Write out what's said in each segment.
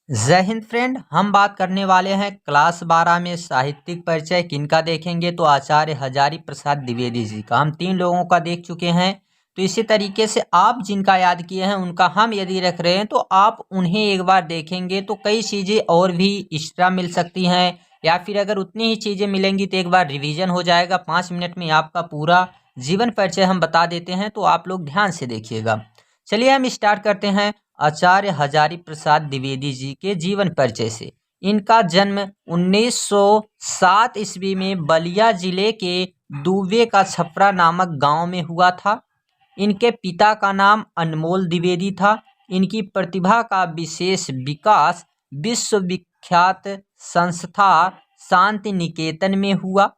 जय हिंद फ्रेंड। हम बात करने वाले हैं क्लास 12 में साहित्यिक परिचय किनका देखेंगे तो आचार्य हजारी प्रसाद द्विवेदी जी का। हम 3 लोगों का देख चुके हैं। तो इसी तरीके से आप जिनका याद किए हैं उनका हम यदि रख रहे हैं तो आप उन्हें एक बार देखेंगे तो कई चीज़ें और भी एक्स्ट्रा मिल सकती हैं, या फिर अगर उतनी ही चीज़ें मिलेंगी तो एक बार रिवीजन हो जाएगा। 5 मिनट में आपका पूरा जीवन परिचय हम बता देते हैं, तो आप लोग ध्यान से देखिएगा। चलिए हम स्टार्ट करते हैं आचार्य हजारी प्रसाद द्विवेदी जी के जीवन परिचय से। इनका जन्म 1907 ईस्वी में बलिया जिले के दुबे का छपरा नामक गांव में हुआ था। इनके पिता का नाम अनमोल द्विवेदी था। इनकी प्रतिभा का विशेष विकास विश्वविख्यात संस्था शांति निकेतन में हुआ।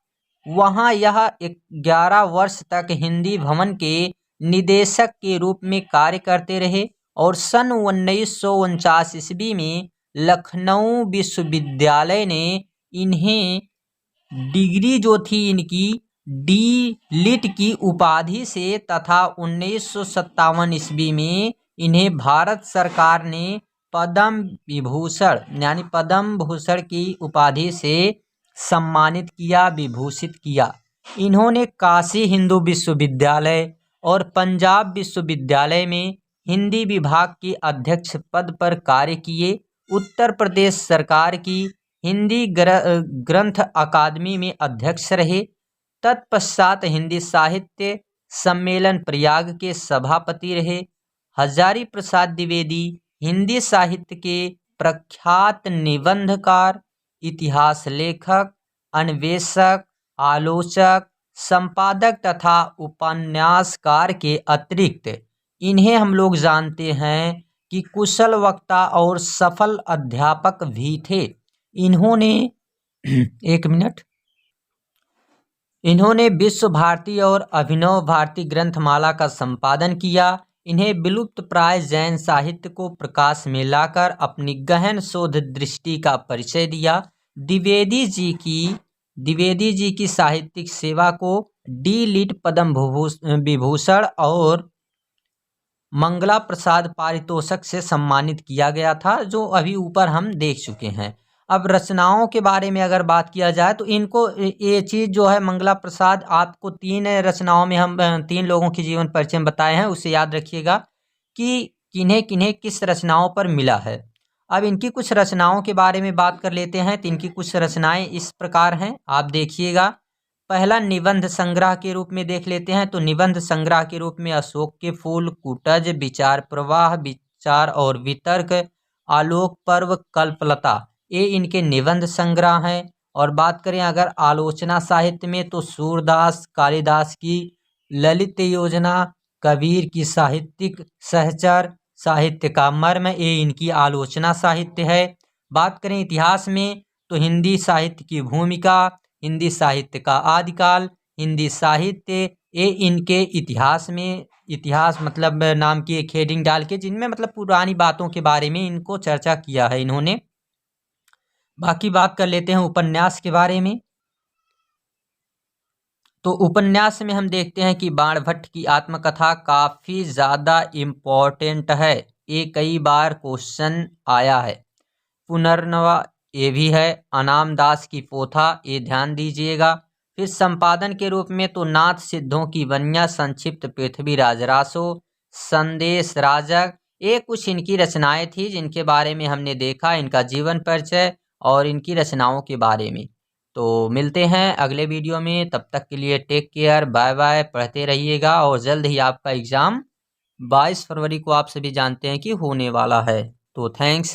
वहां यह 11 वर्ष तक हिंदी भवन के निदेशक के रूप में कार्य करते रहे और सन 1949 ईस्वी में लखनऊ विश्वविद्यालय ने इन्हें डिग्री जो थी इनकी डी लिट की उपाधि से तथा 1957 ईस्वी में इन्हें भारत सरकार ने पद्म विभूषण यानी पद्म भूषण की उपाधि से सम्मानित किया, विभूषित किया। इन्होंने काशी हिंदू विश्वविद्यालय और पंजाब विश्वविद्यालय में हिंदी विभाग के अध्यक्ष पद पर कार्य किए। उत्तर प्रदेश सरकार की हिंदी ग्रंथ अकादमी में अध्यक्ष रहे। तत्पश्चात हिंदी साहित्य सम्मेलन प्रयाग के सभापति रहे। हजारी प्रसाद द्विवेदी हिंदी साहित्य के प्रख्यात निबंधकार, इतिहास लेखक, अन्वेषक, आलोचक, संपादक तथा उपन्यासकार के अतिरिक्त इन्हें हम लोग जानते हैं कि कुशल वक्ता और सफल अध्यापक भी थे। इन्होंने विश्व भारती और अभिनव भारती ग्रंथमाला का संपादन किया। इन्हें विलुप्त प्राय जैन साहित्य को प्रकाश में लाकर अपनी गहन शोध दृष्टि का परिचय दिया। द्विवेदी जी की साहित्यिक सेवा को डी लिट पद्म विभूषण और मंगला प्रसाद पारितोषक से सम्मानित किया गया था, जो अभी ऊपर हम देख चुके हैं। अब रचनाओं के बारे में अगर बात किया जाए तो इनको ये चीज़ जो है मंगला प्रसाद, आपको 3 रचनाओं में हम 3 लोगों की जीवन परिचय बताए हैं, उसे याद रखिएगा कि किन्हें किन्हें किस रचनाओं पर मिला है। अब इनकी कुछ रचनाओं के बारे में बात कर लेते हैं। तो इनकी कुछ रचनाएं इस प्रकार हैं, आप देखिएगा। पहला निबंध संग्रह के रूप में देख लेते हैं। तो निबंध संग्रह के रूप में अशोक के फूल, कुटज, विचार प्रवाह, विचार और वितर्क, आलोक पर्व, कल्पलता, ये इनके निबंध संग्रह हैं। और बात करें अगर आलोचना साहित्य में तो सूरदास, कालिदास की ललित योजना, कबीर की साहित्यिक सहचर, साहित्य का मर्म, ये इनकी आलोचना साहित्य है। बात करें इतिहास में तो हिंदी साहित्य की भूमिका, हिंदी साहित्य का आदिकाल, हिंदी साहित्य, ये इनके इतिहास मतलब नाम की एक हेडिंग डाल के जिनमें मतलब पुरानी बातों के बारे में इनको चर्चा किया है इन्होंने। बाकी बात कर लेते हैं उपन्यास के बारे में। तो उपन्यास में हम देखते हैं कि बाणभट्ट की आत्मकथा काफ़ी ज़्यादा इम्पोर्टेंट है, ये कई बार क्वेश्चन आया है। पुनर्नवा ये भी है। अनाम दास की पोथा, ये ध्यान दीजिएगा। फिर संपादन के रूप में तो नाथ सिद्धों की बनिया, संक्षिप्त पृथ्वीराज रासो, संदेश राजक, ये कुछ इनकी रचनाएं थी जिनके बारे में हमने देखा, इनका जीवन परिचय और इनकी रचनाओं के बारे में। तो मिलते हैं अगले वीडियो में, तब तक के लिए टेक केयर, बाय बाय। पढ़ते रहिएगा और जल्द ही आपका एग्ज़ाम 22 फरवरी को आप सभी जानते हैं कि होने वाला है। तो थैंक्स।